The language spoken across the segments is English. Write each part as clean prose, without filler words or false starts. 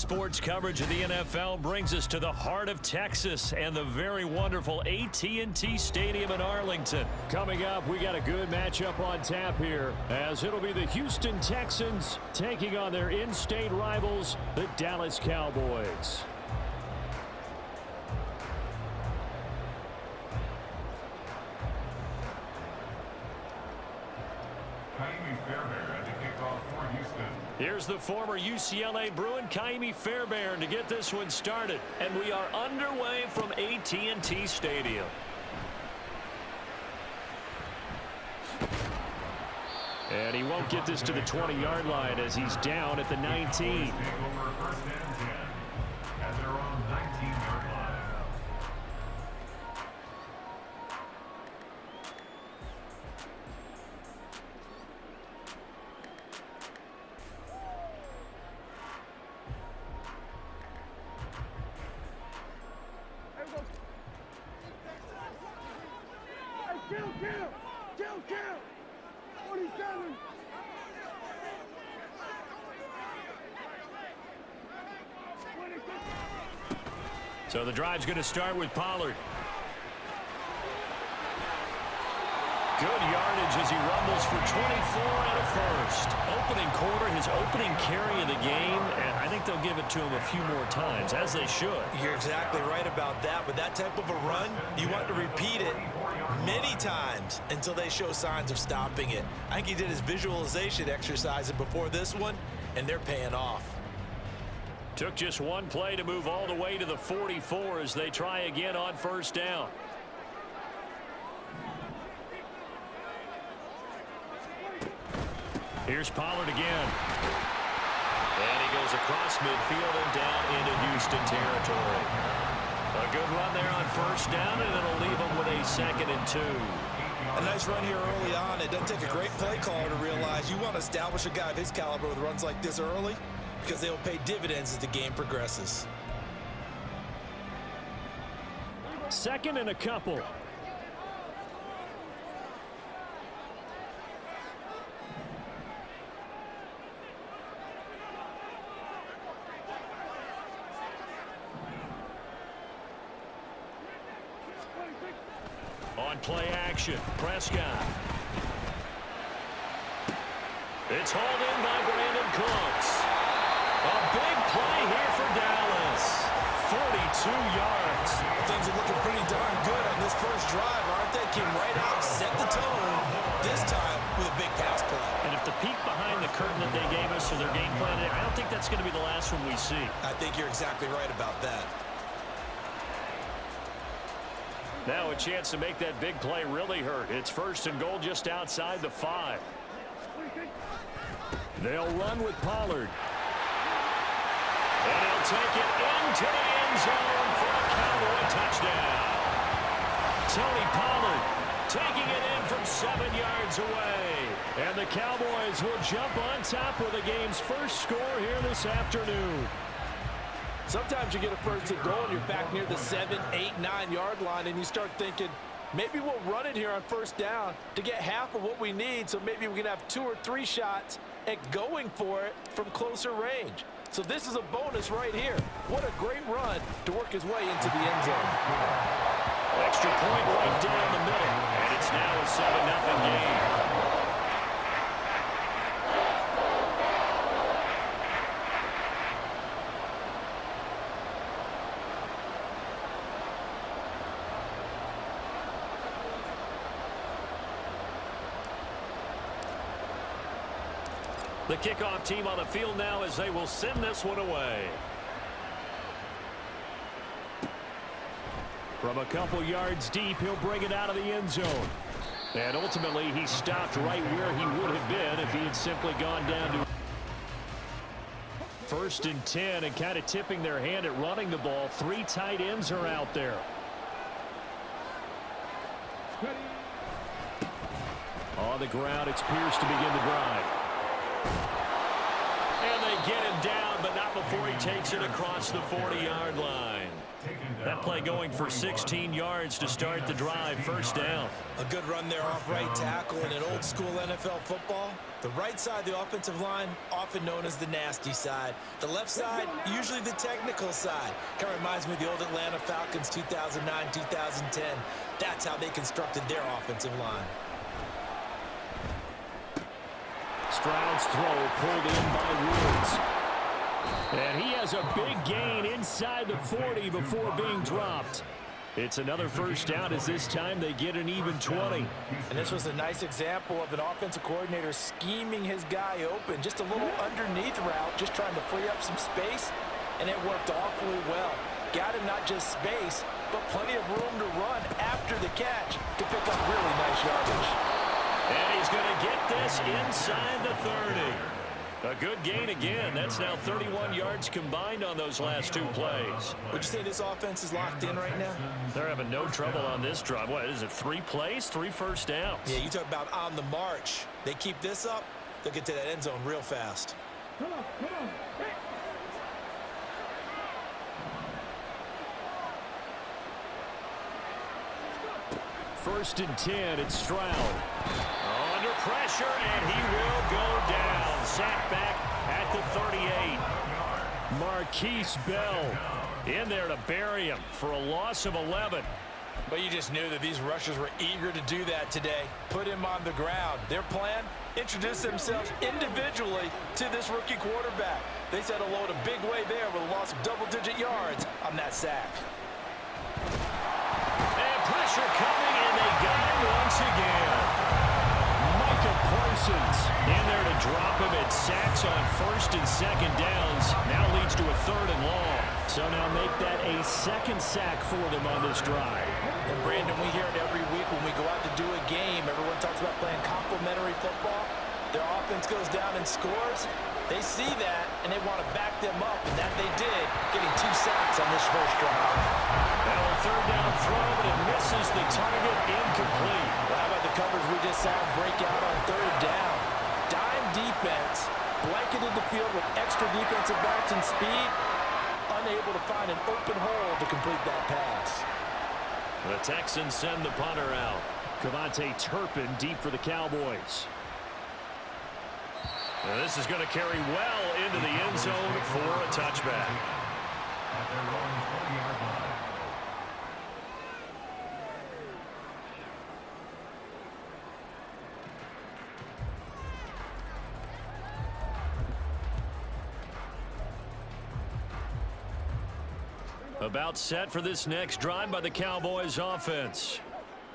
sports coverage of the NFL brings us to the heart of Texas and the very wonderful AT&T Stadium in Arlington. Coming up, we got a good matchup on tap here, as it'll be the Houston Texans taking on their in-state rivals, the Dallas Cowboys. Here's the former UCLA Bruin, Kaimi Fairbairn, to get this one started. And we are underway from AT&T Stadium. And he won't get this to the 20-yard line as he's down at the 19. So the drive's going to start with Pollard. Good yardage as he rumbles for 24 and a first. Opening quarter, his opening carry of the game, and I think they'll give it to him a few more times, as they should. You're exactly right about that. With that type of a run, you want to repeat it many times until they show signs of stopping it. I think he did his visualization exercise before this one, and they're paying off. Took just one play to move all the way to the 44 as they try again on first down. Here's Pollard again. And he goes across midfield and down into Houston territory. A good run there on first down, and it'll leave them with a 2nd and 2. A nice run here early on. It doesn't take a great play caller to realize you want to establish a guy of his caliber with runs like this early, because they'll pay dividends as the game progresses. 2nd and a couple. On play action, Prescott. It's hauled in by Brandon Cooks. A big play here for Dallas. 42 yards. Things are looking pretty darn good on this first drive, aren't they? Came right out, set the tone, this time with a big pass play. And if the peek behind the curtain that they gave us for their game plan, I don't think that's going to be the last one we see. I think you're exactly right about that. Now a chance to make that big play really hurt. It's 1st and goal just outside the 5. They'll run with Pollard. And he'll take it into the end zone for a Cowboy touchdown. Tony Pollard taking it in from 7 yards away. And the Cowboys will jump on top with the game's first score here this afternoon. Sometimes you get a 1st and goal and you're back near the 7, 8, 9-yard line, and you start thinking, maybe we'll run it here on first down to get half of what we need, so maybe we can have 2 or 3 shots at going for it from closer range. So this is a bonus right here. What a great run to work his way into the end zone. Extra point right down the middle, and it's now a 7-0 game. The kickoff team on the field now as they will send this one away. From a couple yards deep, he'll bring it out of the end zone. And ultimately, he stopped right where he would have been if he had simply gone down to 1st and 10, and kind of tipping their hand at running the ball. 3 tight ends are out there. On the ground, it's Pierce to begin the drive. And they get him down, but not before before he takes it across the 40-yard line. That play going for 16 yards to start the drive. First down. A good run there off right tackle in an old-school NFL football. The right side of the offensive line, often known as the nasty side. The left side, usually the technical side. Kind of reminds me of the old Atlanta Falcons 2009, 2010. That's how they constructed their offensive line. Stroud's throw pulled in by Woods. And he has a big gain inside the 40 before being dropped. It's another first down as this time they get an even 20. And this was a nice example of an offensive coordinator scheming his guy open. Just a little underneath route, just trying to free up some space, and it worked awfully well. Got him not just space, but plenty of room to run after the catch to pick up really nice yardage. And he's going to get this inside the 30. A good gain again. That's now 31 yards combined on those last two plays. Would you say this offense is locked in right now? They're having no trouble on this drive. What is it, 3 plays, 3 first downs? Yeah, you talk about on the march. They keep this up, they'll get to that end zone real fast. First and 10, it's Stroud. Under pressure, and he will go down. Sacked back at the 38. Marquise Bell in there to bury him for a loss of 11. But you just knew that these rushers were eager to do that today. Put him on the ground. Their plan, introduce themselves individually to this rookie quarterback. They said hello to Big Way there with a loss of double-digit yards on that sack. And pressure coming, and they got him once again. Parsons in there to drop him at sacks on first and second downs. Now leads to a 3rd and long. So now make that a second sack for them on this drive. And Brandon, we hear it every week when we go out to do a game. Everyone talks about playing complementary football. Their offense goes down and scores. They see that, and they want to back them up, and that they did, getting 2 sacks on this first drive. Now a 3rd down throw, but it misses the target, incomplete. Well, how about the coverage we just saw break out on 3rd down? Dime defense, blanketed the field with extra defensive backs and speed, unable to find an open hole to complete that pass. The Texans send the punter out. Cavante Turpin deep for the Cowboys. And this is going to carry well into the end zone for a touchback. About set for this next drive by the Cowboys offense.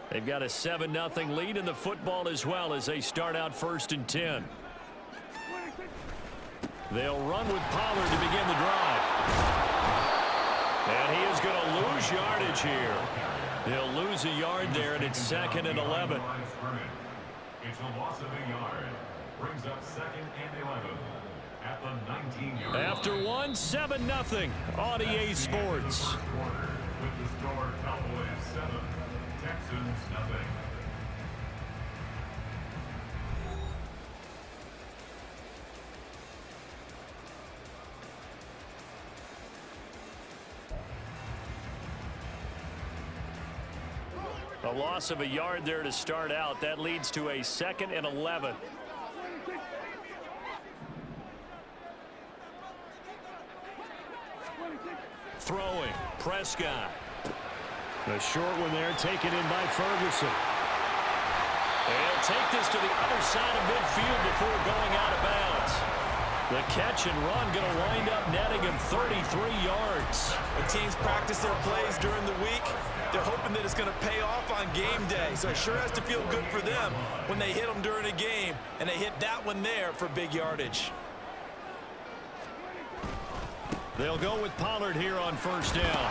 They've got a 7-0 lead in the football as well as they start out 1st and 10. They'll run with Pollard to begin the drive. And he is going to lose yardage here. He'll lose a yard there, and it's 2nd and 11. It's a loss of a yard. Brings up 2nd and 11 at the 19-yard line. After 1, 7-0 on EA Sports. With the score, Cowboys 7, Texans 0. A loss of a yard there to start out. That leads to a 2nd and 11. Throwing, Prescott. The short one there taken in by Ferguson. They'll take this to the other side of midfield before going out of bounds. The catch and run going to wind up netting him 33 yards. When teams practice their plays during the week, they're hoping that it's going to pay off on game day. So it sure has to feel good for them when they hit them during a game, and they hit that one there for big yardage. They'll go with Pollard here on 1st down.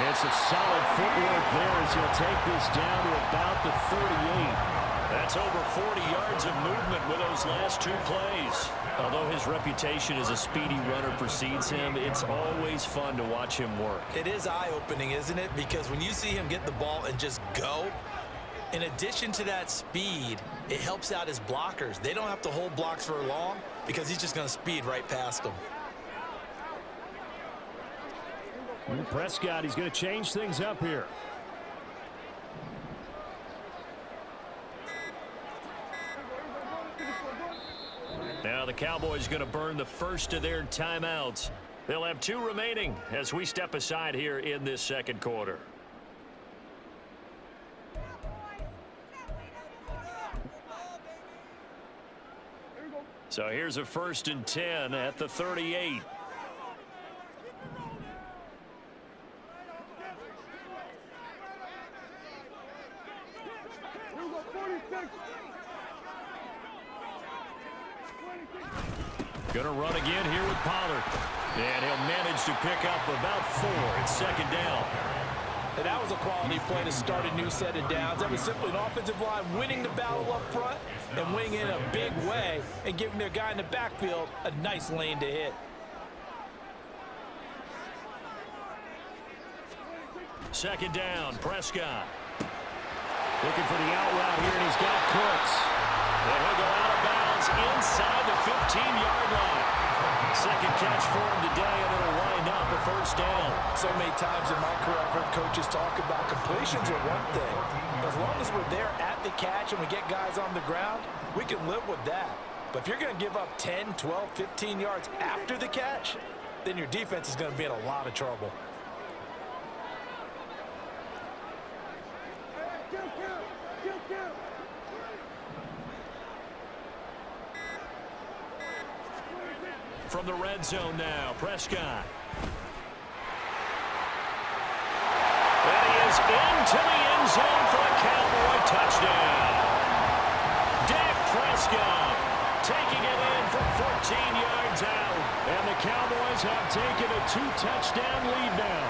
It's a solid footwork there as he'll take this down to about the 38. That's over 40 yards of movement with those last 2 plays. Although his reputation as a speedy runner precedes him, it's always fun to watch him work. It is eye-opening, isn't it? Because when you see him get the ball and just go, in addition to that speed, it helps out his blockers. They don't have to hold blocks for long because he's just going to speed right past them. And Prescott, he's going to change things up here. Now the Cowboys going to burn the first of their timeouts. They'll have 2 remaining as we step aside here in this second quarter. So here's a 1st and 10 at the 38. Going to run again here with Pollard. And he'll manage to pick up about 4. It's 2nd down. And that was a quality play to start a new set of downs. That was simply an offensive line winning the battle up front and winning in a big way and giving their guy in the backfield a nice lane to hit. Second down, Prescott. Looking for the out route here, and he's got Cooks. And he'll go out of bounds inside the 15-yard line. Second catch for him today, and it'll wind up a 1st down. So many times in my career, I've heard coaches talk about completions are one thing. As long as we're there at the catch and we get guys on the ground, we can live with that. But if you're going to give up 10, 12, 15 yards after the catch, then your defense is going to be in a lot of trouble. From the red zone now, Prescott. And he is into the end zone for a Cowboy touchdown. Dak Prescott taking it in from 14 yards out. And the Cowboys have taken a 2-touchdown lead now.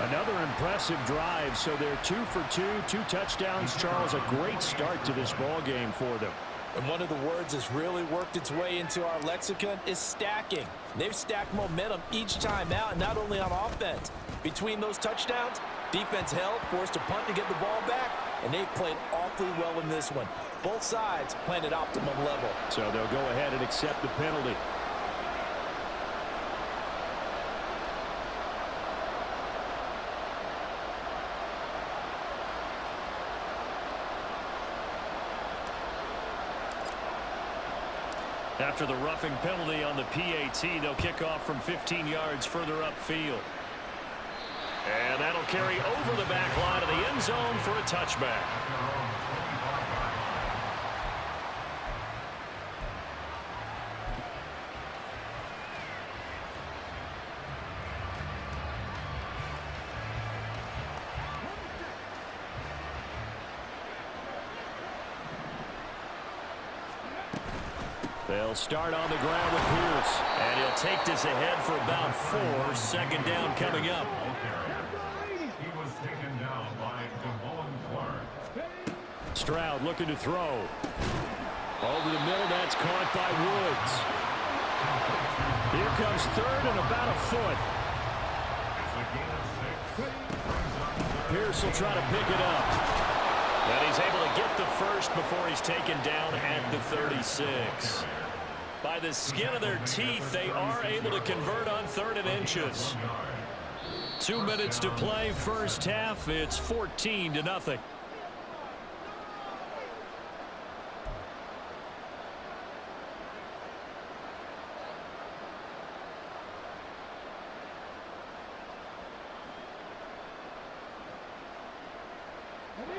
Another impressive drive, so they're 2 for 2, 2 touchdowns. Charles, a great start to this ball game for them. And one of the words that's really worked its way into our lexicon is stacking. They've stacked momentum each time out, and not only on offense. Between those touchdowns, defense held, forced a punt to get the ball back, and they've played awfully well in this one. Both sides playing at optimum level. So they'll go ahead and accept the penalty. After the roughing penalty on the PAT, they'll kick off from 15 yards further upfield. And that'll carry over the back line of the end zone for a touchback. They'll start on the ground with Pierce. And he'll take this ahead for about 4. 2nd down coming up. He was taken down by Clark. Stroud looking to throw. Over the middle, that's caught by Woods. Here comes 3rd and about a foot. Pierce will try to pick it up. And he's able to get the first before he's taken down at the 36. By the skin of their teeth, they are able to convert on 3rd and inches. 2 minutes to play, first half. It's 14-0.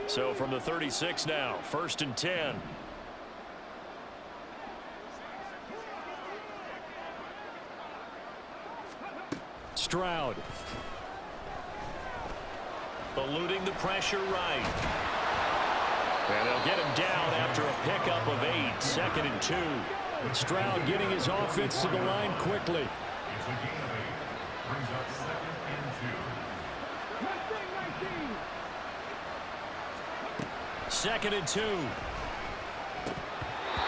So from the 36 now, 1st and 10. Stroud. Eluding the pressure right. And they'll get him down after a pickup of 8. 2nd and 2. Stroud getting his offense to the line quickly. It's a gain of 8. Brings up 2nd and 2. 2nd and 2.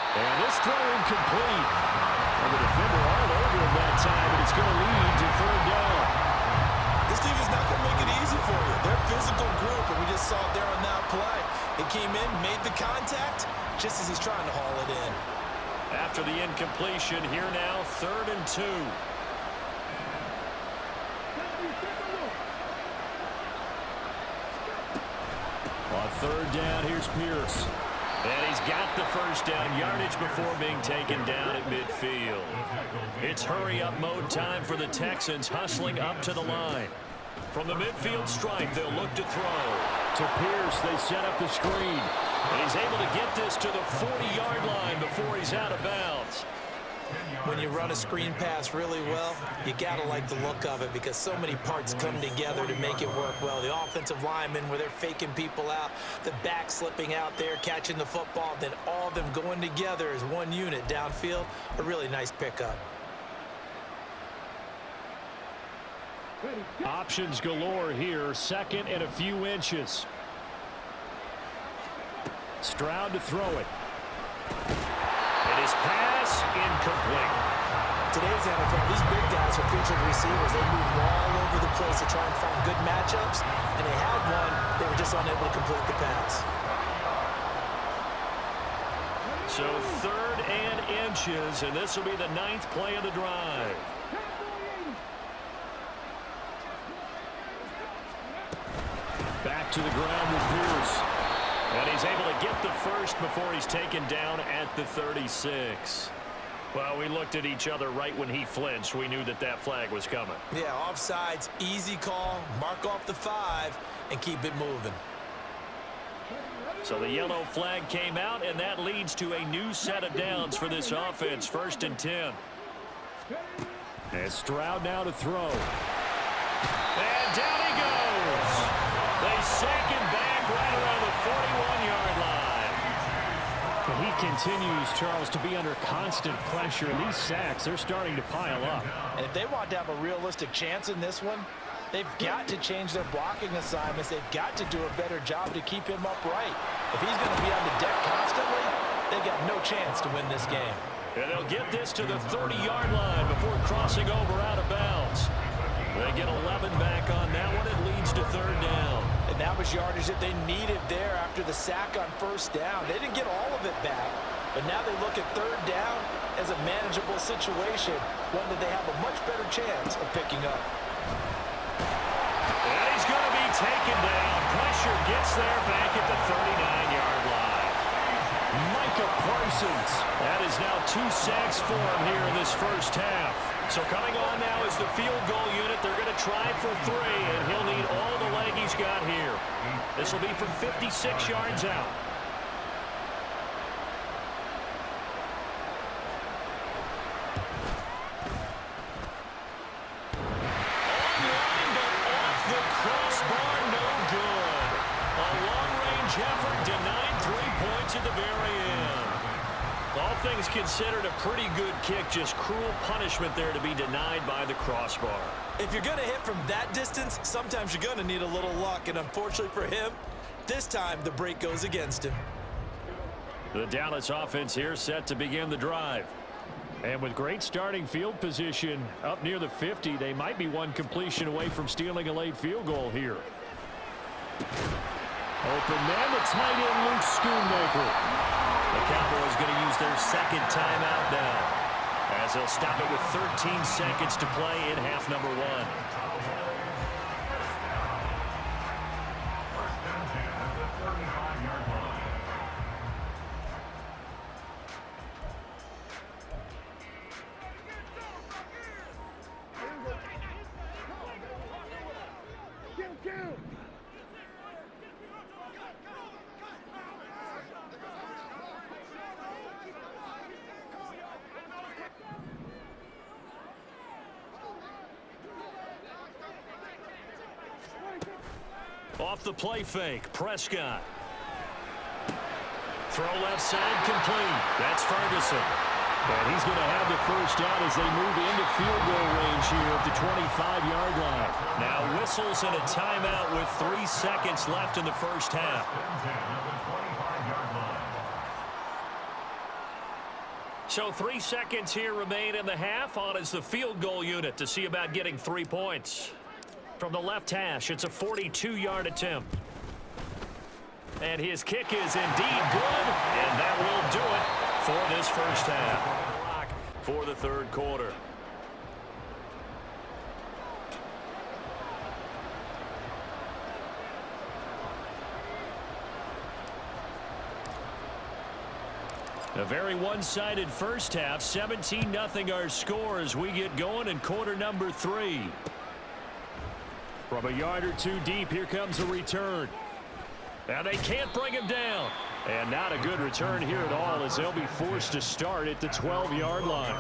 And this throw incomplete. And the defender all over him that time, and it's going to lead to 3rd down. This team is not going to make it easy for you. They're a physical group, and we just saw it there on that play. It came in, made the contact, just as he's trying to haul it in. After the incompletion, here now, 3rd and 2. On third down, here's Pierce. And he's got the first down yardage before being taken down at midfield. It's hurry-up mode time for the Texans, hustling up to the line. From the midfield stripe, they'll look to throw. To Pierce, they set up the screen. And he's able to get this to the 40-yard line before he's out of bounds. When you run a screen pass really well, you gotta like the look of it because so many parts come together to make it work well. The offensive linemen, where they're faking people out, the back slipping out there, catching the football, then all of them going together as one unit downfield. A really nice pickup. Options galore here. Second and a few inches. Stroud to throw it. And his pass incomplete. Today's NFL, these big guys are featured receivers. They move all over the place to try and find good matchups, and they had one. They were just unable to complete the pass. So third and inches, and this will be the 9th play of the drive. Back to the ground with Pierce. And he's able to get the first before he's taken down at the 36. Well, we looked at each other right when he flinched. We knew that that flag was coming. Yeah, offsides, easy call, mark off the 5, and keep it moving. So the yellow flag came out, and that leads to a new set of downs for this offense. 1st and 10. And Stroud now to throw. And down he goes. They sack him back right around the 41-yard line. But he continues, Charles, to be under constant pressure. And these sacks, they're starting to pile up. And if they want to have a realistic chance in this one, they've got to change their blocking assignments. They've got to do a better job to keep him upright. If he's going to be on the deck constantly, they've got no chance to win this game. And they'll get this to the 30-yard line before crossing over out of bounds. They get 11 back on that one. It leads to 3rd down. And that was yardage that they needed there after the sack on 1st down. They didn't get all of it back, but now they look at 3rd down as a manageable situation, one that they have a much better chance of picking up. And he's going to be taken down. Pressure gets there back at the 39-yard line. Micah Parsons. That is now 2 sacks for him here in this first half. So coming on now is the field goal unit. They're going to try for 3, and he'll need all the leg he's got here. This will be from 56 yards out. Online, but off the crossbar, no good. A long-range effort denied 3 points at the very end. All things considered, a pretty good kick. Just cruel punishment there to be denied by the crossbar. If you're going to hit from that distance, sometimes you're going to need a little luck. And unfortunately for him, this time the break goes against him. The Dallas offense here set to begin the drive. And with great starting field position up near the 50, they might be one completion away from stealing a late field goal here. Open man, the tight end, Luke Schoonmaker. The Cowboys going to use their 2nd timeout now, as they'll stop it with 13 seconds to play in half number 1. Off the play fake, Prescott. Throw left side, complete. That's Ferguson. And he's going to have the first down as they move into field goal range here at the 25-yard line. Now whistles and a timeout with 3 seconds left in the first half. So 3 seconds here remain in the half. On is the field goal unit to see about getting 3 points. From the left hash, it's a 42-yard attempt. And his kick is indeed good, and that will do it for this first half. For the 3rd quarter. A very one-sided first half. 17-0 our score as we get going in quarter number 3. From a yard or two deep, here comes a return. Now they can't bring him down. And not a good return here at all as they'll be forced to start at the 12-yard line.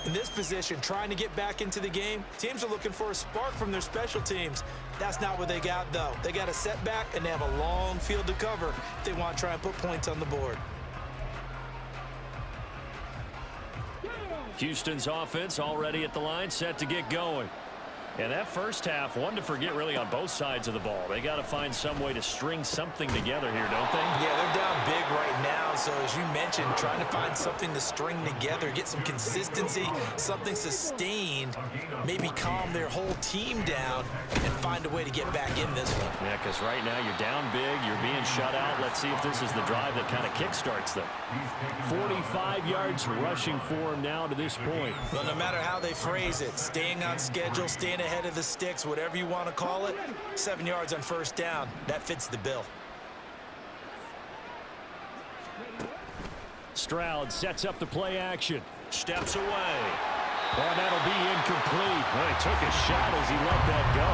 In this position, trying to get back into the game, teams are looking for a spark from their special teams. That's not what they got, though. They got a setback, and they have a long field to cover if they want to try and put points on the board. Houston's offense already at the line, set to get going. And that first half, one to forget really on both sides of the ball. They got to find some way to string something together here, don't they? Yeah, they're down big right now. So as you mentioned, trying to find something to string together, get some consistency, something sustained, maybe calm their whole team down and find a way to get back in this one. Yeah, because right now you're down big, you're being shut out. Let's see if this is the drive that kind of kickstarts them. 45 yards rushing for him now to this point. Well, no matter how they phrase it, staying on schedule, staying ahead of the sticks, whatever you want to call it, 7 yards on first down, that fits the bill. Stroud sets up the play action. Steps away. Oh, that'll be incomplete. Well, he took a shot as he let that go.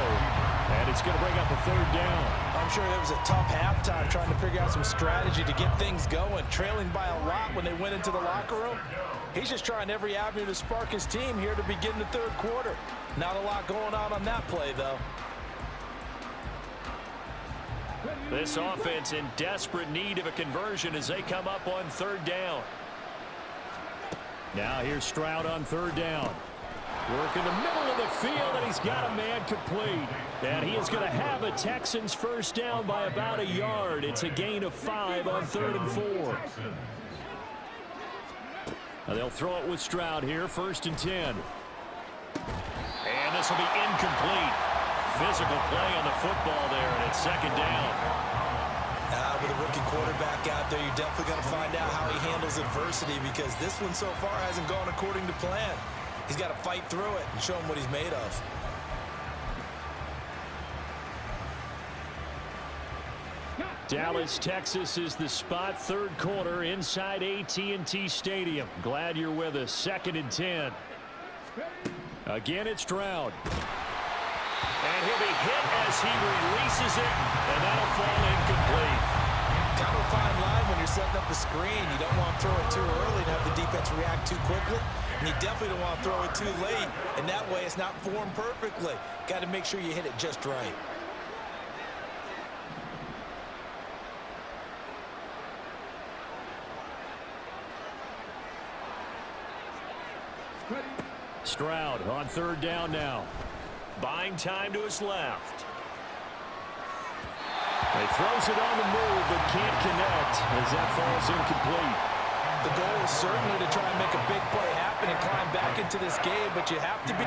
And it's going to bring up a third down. I'm sure it was a tough halftime trying to figure out some strategy to get things going. Trailing by a lot when they went into the locker room. He's just trying every avenue to spark his team here to begin the third quarter. Not a lot going on that play, though. This offense in desperate need of a conversion as they come up on third down. Now here's Stroud on third down. Work in the middle of the field, and he's got a man complete. And he is going to have a Texans first down by about a yard. It's a gain of 5 on 3rd and 4. Now they'll throw it with Stroud here, 1st and 10. And this will be incomplete. Physical play on the football there, and it's 2nd down. With a rookie quarterback out there, you're definitely going to find out how he handles adversity because this one so far hasn't gone according to plan. He's got to fight through it and show him what he's made of. Dallas, Texas is the spot, 3rd quarter inside AT&T Stadium. Glad you're with us. 2nd and 10. Again, it's Stroud. And he'll be hit as he releases it, and that'll fall incomplete. Kind of a fine line when you're setting up the screen. You don't want to throw it too early and have the defense react too quickly. And you definitely don't want to throw it too late. And that way it's not formed perfectly. Got to make sure you hit it just right. Stroud on 3rd down now. Buying time to his left. He throws it on the move but can't connect as that falls incomplete. The goal is certainly to try and make a big play happen and climb back into this game, but you have to be